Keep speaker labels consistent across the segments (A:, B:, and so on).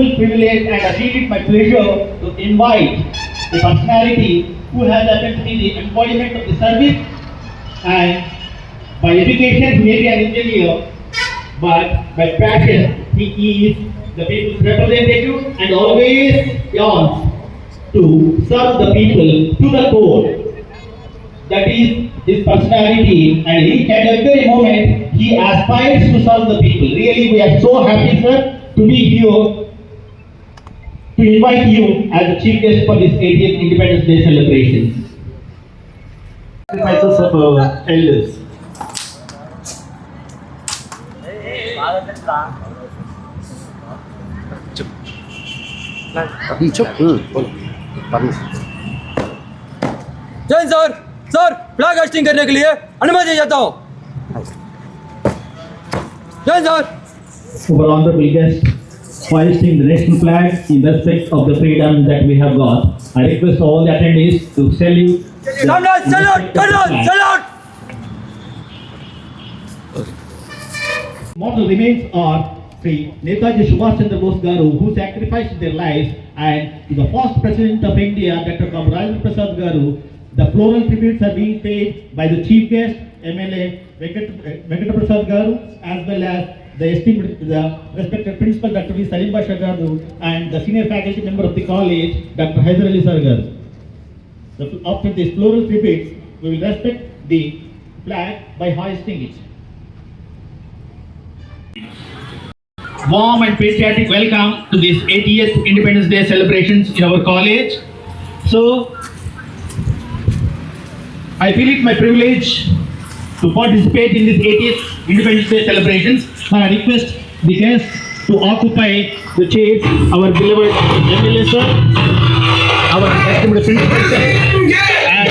A: wonderful privilege and I feel it my pleasure to invite the personality who has happened to be the embodiment of the service, and by education he may be an engineer, but by passion he is the people's representative and always yearns to serve the people to the core. That is his personality, and each and every moment he aspires to serve the people. Really, we are so happy, sir, to be here to invite you as the chief guest for this 80th Independence Day celebration. Sacrifices of our elders.
B: जय sir flag hosting करने के लिए अनुमति देता हूँ। जय sir.
A: Our honorable guest hoisting the national flag in respect of the freedom that we have got. I request all the attendees to salute.
B: Salute!
A: Mortal remains are Sri Netaji Subhash Chandra Bose Garu, who sacrificed their lives, and to the first President of India, Dr. Rajendra Prasad Garu. The floral tributes are being paid by the chief guest, MLA Venkata Prasad Garu, as well as the respected principal, Dr. V. Salim Basha Garu, and the senior faculty member of the college, Dr. Haider Ali Sir Garu. After these floral tributes, we will respect the flag by hoisting it. Warm and patriotic welcome to this 80th Independence Day celebrations in our college. So, I feel it my privilege to participate in this 80th Independence Day celebrations. I request the guests to occupy the chairs. Our beloved MLA sir, our esteemed principal sir, and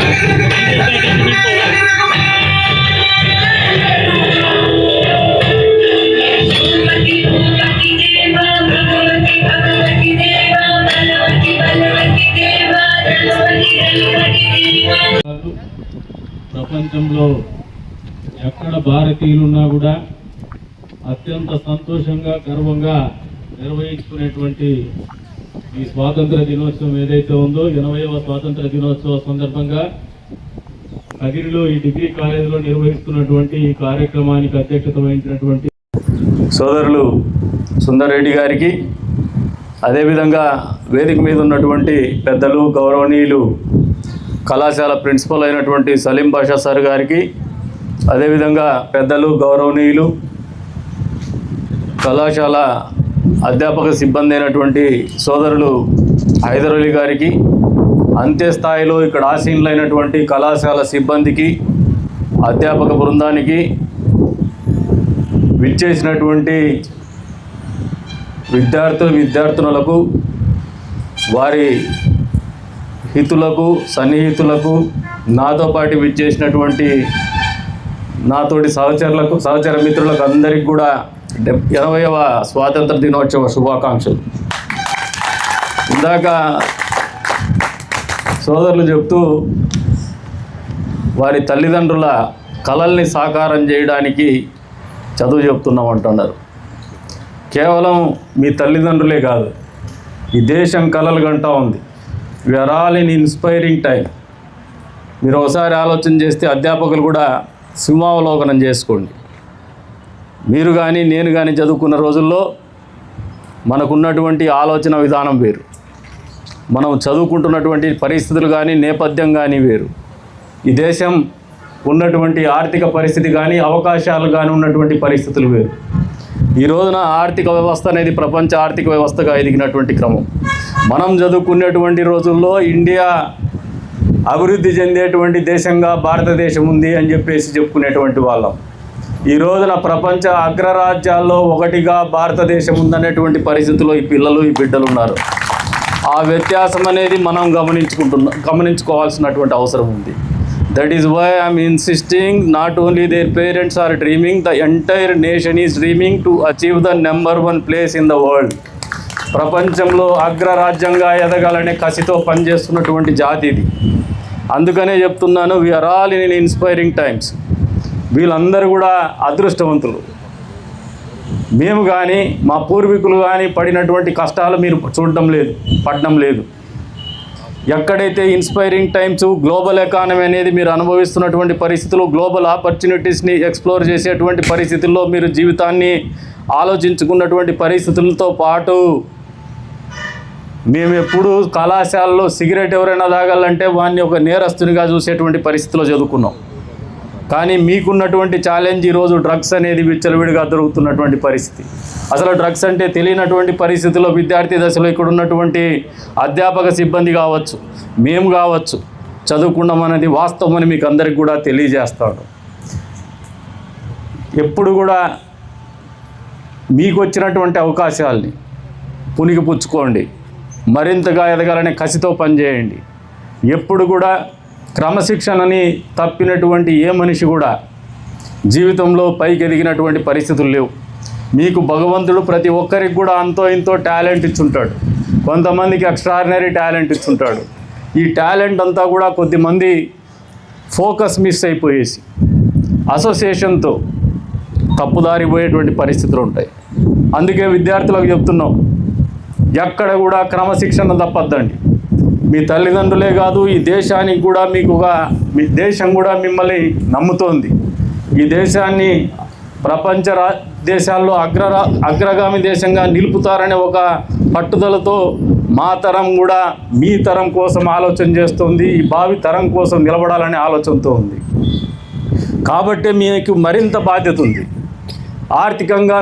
C: ప్రపంచంలో ఎక్కడ భారతీయులున్నా కూడా అత్యంత సంతోషంగా గర్వంగా నిర్వహించుకునేటువంటి ఈ స్వాతంత్ర దినోత్సవం ఏదైతే ఉందో 80వ స్వాతంత్ర దినోత్సవ సందర్భంగా కదిరిలో ఈ డిగ్రీ కాలేజీలో నిర్వహిస్తున్నటువంటి ఈ కార్యక్రమానికి అధ్యక్షత వహించినటువంటి
D: సోదరులు సుందర్ రెడ్డి గారికి, అదేవిధంగా వేదిక మీద ఉన్నటువంటి పెద్దలు గౌరవనీయులు కళాశాల ప్రిన్సిపల్ అయినటువంటి సలీం బాషా సార్ గారికి, అదేవిధంగా పెద్దలు గౌరవనీయులు కళాశాల అధ్యాపక సిబ్బంది అయినటువంటి సోదరులు హైదర్ అలీ గారికి, అంత్యస్థాయిలో ఇక్కడ ఆసీనులైనటువంటి కళాశాల సిబ్బందికి, అధ్యాపక బృందానికి, విచ్చేసినటువంటి విద్యార్థులకు, వారి హితులకు, సన్నిహితులకు, నాతో పాటు విచ్చేసినటువంటి నాతోటి సహచర మిత్రులకు అందరికీ కూడా 80వ స్వాతంత్ర దినోత్సవ శుభాకాంక్షలు. ఇందాక సోదరులు చెప్తూ వారి తల్లిదండ్రుల కలల్ని సాకారం చేయడానికి చదువు చెప్తున్నాం అంటున్నారు. కేవలం మీ తల్లిదండ్రులే కాదు, ఈ దేశం కలలు గంటా ఉంది. We're all in inspiring time. మీరు ఒకసారి ఆలోచన చేస్తే అధ్యాపకులు కూడా సింహావలోకనం చేసుకోండి. మీరు కానీ నేను కానీ చదువుకున్న రోజుల్లో మనకున్నటువంటి ఆలోచన విధానం వేరు, మనం చదువుకుంటున్నటువంటి పరిస్థితులు కానీ నేపథ్యం కానీ వేరు, ఈ దేశం ఉన్నటువంటి ఆర్థిక పరిస్థితి కానీ అవకాశాలు కానీ ఉన్నటువంటి పరిస్థితులు వేరు. ఈ రోజున ఆర్థిక వ్యవస్థ అనేది ప్రపంచ ఆర్థిక వ్యవస్థగా ఎదిగినటువంటి క్రమం. మనం చదువుకునేటువంటి రోజుల్లో ఇండియా అభివృద్ధి చెందేటువంటి దేశంగా భారతదేశం ఉంది అని చెప్పేసి చెప్పుకునేటువంటి వాళ్ళం. ఈ రోజున ప్రపంచ అగ్రరాజ్యాల్లో ఒకటిగా భారతదేశం ఉందనేటువంటి పరిస్థితుల్లో ఈ పిల్లలు, ఈ బిడ్డలు ఉన్నారు. ఆ వ్యత్యాసం అనేది మనం గమనించుకోవాల్సినటువంటి అవసరం ఉంది. That is why I am insisting, not only their parents are dreaming, the entire nation is dreaming to achieve the #1 place in the world. ప్రపంచంలో అగ్రరాజ్యంగా ఎదగాలనే కసితో పనిచేస్తున్నటువంటి జాతి ఇది. అందుకనే చెప్తున్నాను, we're all in inspiring times. వీళ్ళందరూ కూడా అదృష్టవంతులు. మేము కానీ మా పూర్వీకులు కానీ పడినటువంటి కష్టాలు మీరు పడడం లేదు. ఎక్కడైతే ఇన్స్పైరింగ్ టైమ్స్, గ్లోబల్ ఎకానమీ అనేది మీరు అనుభవిస్తున్నటువంటి పరిస్థితులు, గ్లోబల్ ఆపర్చునిటీస్ని ఎక్స్ప్లోర్ చేసేటువంటి పరిస్థితుల్లో మీరు జీవితాన్ని ఆలోచించుకున్నటువంటి పరిస్థితులతో పాటు మేము ఎప్పుడు కళాశాలలో సిగరెట్ ఎవరైనా తాగాలంటే వాడిని ఒక నేరస్తునిగా చూసేటువంటి పరిస్థితిలో చదువుకున్నాం. కానీ మీకున్నటువంటి ఛాలెంజ్ ఈరోజు డ్రగ్స్ అనేది విచ్చలవిడిగా దొరుకుతున్నటువంటి పరిస్థితి. అసలు డ్రగ్స్ అంటే తెలియనటువంటి పరిస్థితుల్లో విద్యార్థి దశలో ఇక్కడ ఉన్నటువంటి అధ్యాపక సిబ్బంది కావచ్చు, మేము కావచ్చు, చదువుకున్నాం అనేది వాస్తవం అని మీకు అందరికి కూడా తెలియజేస్తాడు. ఎప్పుడు కూడా మీకు వచ్చినటువంటి అవకాశాలని పుణికిపుచ్చుకోండి, మరింతగా ఎదగాలనే కసితో పనిచేయండి. ఎప్పుడు కూడా క్రమశిక్షణని తప్పినటువంటి ఏ మనిషి కూడా జీవితంలో పైకి ఎదిగినటువంటి పరిస్థితులు లేవు. మీకు భగవంతుడు ప్రతి ఒక్కరికి కూడా అంతో ఇంతో టాలెంట్ ఇచ్చుంటాడు. కొంతమందికి ఎక్స్ట్రాడినరీ టాలెంట్ ఇచ్చుంటాడు. ఈ టాలెంట్ అంతా కూడా కొద్దిమంది ఫోకస్ మిస్ అయిపోయేసి అసోసియేషన్తో తప్పుదారి పోయేటువంటి పరిస్థితులు ఉంటాయి. అందుకే విద్యార్థులకు చెప్తున్నాం, ఎక్కడ కూడా క్రమశిక్షణ తప్పద్దండి. మీ తల్లిదండ్రులే కాదు, ఈ దేశానికి కూడా మీ దేశం కూడా మిమ్మల్ని నమ్ముతోంది. ఈ దేశాన్ని ప్రపంచ దేశాల్లో అగ్రగామి దేశంగా నిలుపుతారనే ఒక పట్టుదలతో మా తరం కూడా మీ తరం కోసం ఆలోచన చేస్తుంది. ఈ భావి తరం కోసం నిలబడాలనే ఆలోచనతో ఉంది. కాబట్టి మీకు మరింత బాధ్యత ఉంది. ఆర్థికంగా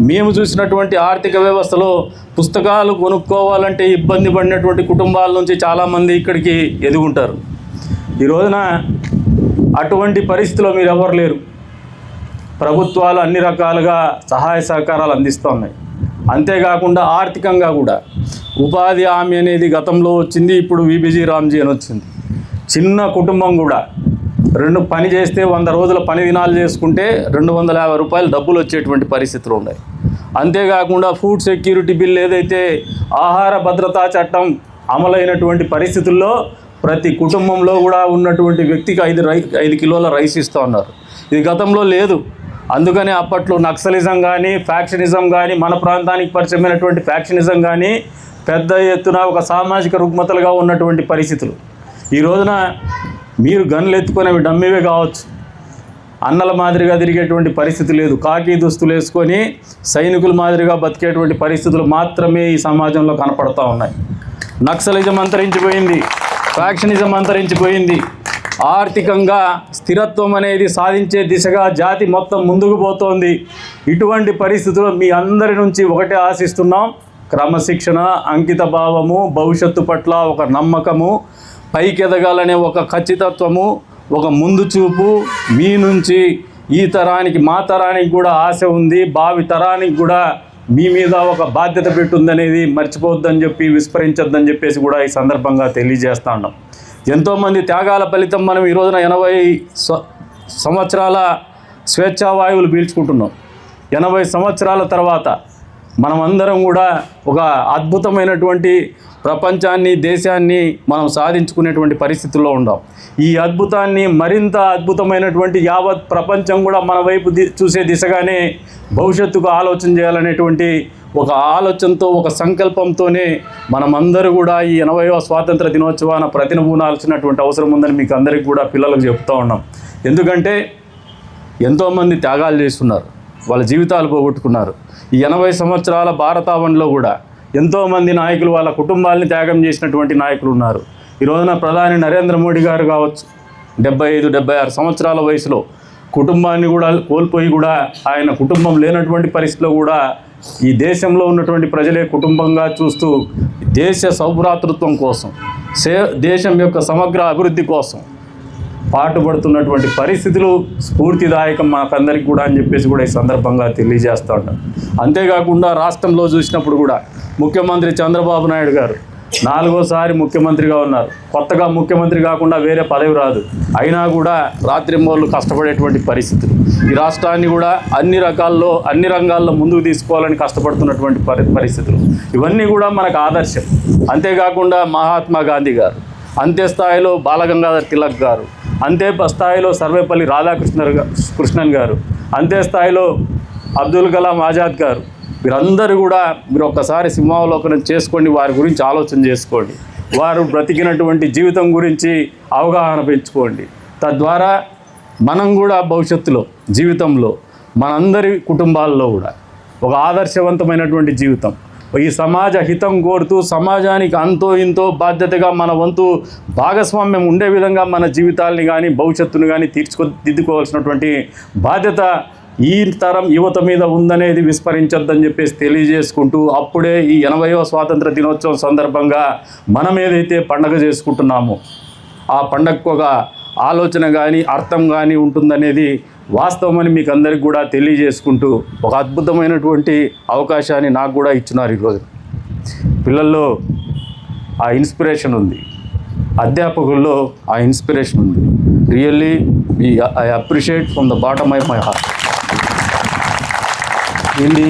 D: మేము చూసినటువంటి ఆర్థిక వ్యవస్థలో పుస్తకాలు కొనుక్కోవాలంటే ఇబ్బంది పడినటువంటి కుటుంబాల నుంచి చాలామంది ఇక్కడికి ఎదుగుంటారు. ఈ రోజున అటువంటి పరిస్థితిలో మీరు ఎవరు లేరు. ప్రభుత్వాలు అన్ని రకాలుగా సహాయ సహకారాలు అందిస్తున్నాయి. అంతేకాకుండా ఆర్థికంగా కూడా ఉపాధి హామీ అనేది గతంలో వచ్చింది, ఇప్పుడు విబిజీ రామ్జీ అని వచ్చింది. చిన్న కుటుంబం కూడా పని చేస్తే 100 రోజుల పని దినాలు చేసుకుంటే 250 రూపాయలు డబ్బులు వచ్చేటువంటి పరిస్థితులు ఉన్నాయి. అంతేకాకుండా ఫుడ్ సెక్యూరిటీ బిల్ ఏదైతే ఆహార భద్రతా చట్టం అమలైనటువంటి పరిస్థితుల్లో ప్రతి కుటుంబంలో కూడా ఉన్నటువంటి వ్యక్తికి 5 కిలోల రైస్ ఇస్తూ ఉన్నారు. ఇది గతంలో లేదు. అందుకని అప్పట్లో నక్సలిజం కానీ, ఫ్యాక్షనిజం కానీ, మన ప్రాంతానికి పరిచయమైనటువంటి ఫ్యాక్షనిజం కానీ పెద్ద ఎత్తున ఒక సామాజిక రుగ్మతలుగా ఉన్నటువంటి పరిస్థితులు. ఈ రోజున మీరు గన్లు ఎత్తుకునేవి డమ్మివే కావచ్చు, అన్నల మాదిరిగా తిరిగేటువంటి పరిస్థితి లేదు. కాకి దుస్తులు వేసుకొని సైనికుల మాదిరిగా బతికేటువంటి పరిస్థితులు మాత్రమే ఈ సమాజంలో కనపడతా ఉన్నాయి. నక్సలిజం అంతరించిపోయింది, ఫ్యాక్షనిజం అంతరించిపోయింది. ఆర్థికంగా స్థిరత్వం అనేది సాధించే దిశగా జాతి మొత్తం ముందుకు పోతోంది. ఇటువంటి పరిస్థితుల్లో మీ అందరి నుంచి ఒకటే ఆశిస్తున్నాం, క్రమశిక్షణ, అంకిత భావము, భవిష్యత్తు పట్ల ఒక నమ్మకము, పైకి ఎదగాలనే ఒక ఖచ్చితత్వము, ఒక ముందు చూపు మీ నుంచి ఈ తరానికి, మా తరానికి కూడా ఆశ ఉంది. భావి తరానికి కూడా మీ మీద ఒక బాధ్యత పెట్టుందనేది మర్చిపోవద్దని చెప్పి, విస్మరించొద్దని చెప్పేసి కూడా ఈ సందర్భంగా తెలియజేస్తా ఉన్నాం. ఎంతోమంది త్యాగాల ఫలితం మనం ఈ రోజున 80 సంవత్సరాల స్వేచ్ఛావాయువులు పీల్చుకుంటున్నాం. 80 సంవత్సరాల తర్వాత మనమందరం కూడా ఒక అద్భుతమైనటువంటి ప్రపంచాన్ని, దేశాన్ని మనం సాధించుకునేటువంటి పరిస్థితుల్లో ఉన్నాం. ఈ అద్భుతాన్ని మరింత అద్భుతమైనటువంటి యావత్ ప్రపంచం కూడా మన వైపు చూసే దిశగానే భవిష్యత్తుకు ఆలోచన చేయాలనేటువంటి ఒక ఆలోచనతో, ఒక సంకల్పంతోనే మనమందరూ కూడా ఈ 80వ స్వాతంత్ర దినోత్సవాన ప్రతినబూనాల్సినటువంటి అవసరం ఉందని మీకు అందరికీ కూడా పిల్లలకు చెప్తూ ఉన్నాం. ఎందుకంటే ఎంతోమంది త్యాగాలు చేస్తున్నారు, వాళ్ళ జీవితాలు పోగొట్టుకున్నారు. ఈ 80 సంవత్సరాల భారతావనిలో కూడా ఎంతోమంది నాయకులు వాళ్ళ కుటుంబాలని త్యాగం చేసినటువంటి నాయకులు ఉన్నారు. ఈ రోజున ప్రధాని నరేంద్ర మోడీ గారు కావచ్చు, 75-76 సంవత్సరాల వయసులో కుటుంబాన్ని కూడా కోల్పోయి కూడా ఆయన కుటుంబం లేనటువంటి పరిస్థితిలో కూడా ఈ దేశంలో ఉన్నటువంటి ప్రజలే కుటుంబంగా చూస్తూ దేశ సౌభ్రాతృత్వం కోసం, దేశం యొక్క సమగ్ర అభివృద్ధి కోసం పాటుపడుతున్నటువంటి పరిస్థితులు స్ఫూర్తిదాయకం మాకందరికి కూడా అని చెప్పేసి కూడా ఈ సందర్భంగా తెలియజేస్తూ ఉంటాను. అంతేకాకుండా రాష్ట్రంలో చూసినప్పుడు కూడా ముఖ్యమంత్రి చంద్రబాబు నాయుడు గారు 4వ ముఖ్యమంత్రిగా ఉన్నారు. కొత్తగా ముఖ్యమంత్రి కాకుండా వేరే పదవి రాదు. అయినా కూడా రాత్రింబోళ్ళు కష్టపడేటువంటి పరిస్థితులు. ఈ రాష్ట్రాన్ని కూడా అన్ని రంగాల్లో ముందుకు తీసుకోవాలని కష్టపడుతున్నటువంటి పరిస్థితులు. ఇవన్నీ కూడా మనకు ఆదర్శం. అంతేకాకుండా మహాత్మా గాంధీ గారు, అంతే స్థాయిలో బాలగంగాధర్ తిలక్ గారు, అంతే స్థాయిలో సర్వేపల్లి రాధాకృష్ణన్ గారు, అంతే స్థాయిలో అబ్దుల్ కలాం ఆజాద్ గారు, మీరందరూ కూడా మీరు ఒక్కసారి సింహావలోకనం చేసుకోండి, వారి గురించి ఆలోచన చేసుకోండి, వారు బ్రతికినటువంటి జీవితం గురించి అవగాహన పెంచుకోండి. తద్వారా మనం కూడా భవిష్యత్తులో జీవితంలో మనందరి కుటుంబాల్లో కూడా ఒక ఆదర్శవంతమైనటువంటి జీవితం, ఈ సమాజ హితం కోరుతూ సమాజానికి అంతో ఇంతో బాధ్యతగా మన వంతు భాగస్వామ్యం ఉండే విధంగా మన జీవితాల్ని కానీ భవిష్యత్తును కానీ తీర్చిదిద్దుకోవాల్సినటువంటి బాధ్యత ఈ తరం యువత మీద ఉందనేది విస్మరించొద్దని చెప్పేసి తెలియజేసుకుంటూ, అప్పుడే ఈ 80వ స్వాతంత్ర దినోత్సవం సందర్భంగా మనం ఏదైతే పండగ చేసుకుంటున్నామో ఆ పండగకు ఒక ఆలోచన కానీ అర్థం కానీ ఉంటుందనేది వాస్తవమని మీకు అందరికి కూడా తెలియజేసుకుంటూ, ఒక అద్భుతమైనటువంటి అవకాశాన్ని నాకు కూడా ఇచ్చినారు. ఈరోజు పిల్లల్లో ఆ ఇన్స్పిరేషన్ ఉంది, అధ్యాపకుల్లో ఆ ఇన్స్పిరేషన్ ఉంది. Really I appreciate from the bottom of my heart. దీన్ని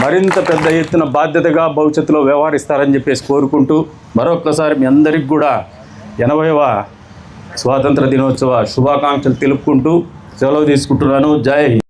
D: మరింత పెద్ద ఎత్తున బాధ్యతగా భవిష్యత్తులో వ్యవహరిస్తారని చెప్పేసి కోరుకుంటూ, మరొక్కసారి మీ అందరికి కూడా 80వ స్వాతంత్ర దినోత్సవ శుభాకాంక్షలు తెలుపుకుంటూ సెలవు తీసుకుంటున్నాను. జై హింద్.